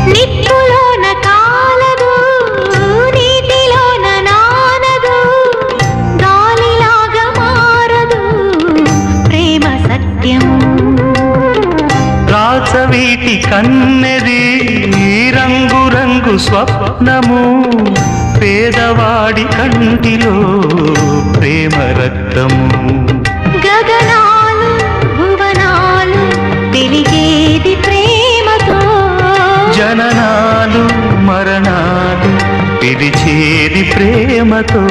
నిప్పులోన కాలదు నీటిలోన నానదు గాలిలాగా మారదు ప్రేమ సత్యము రాచవీటి కన్నెది రంగు రంగు స్వప్నము పేదవాడి కంటిలో ప్రేమ రక్తము గగనాలు భువనాలు వెలిగేది ప్రేమతో జననాలు మరణాలు పిలిచేది ప్రేమతో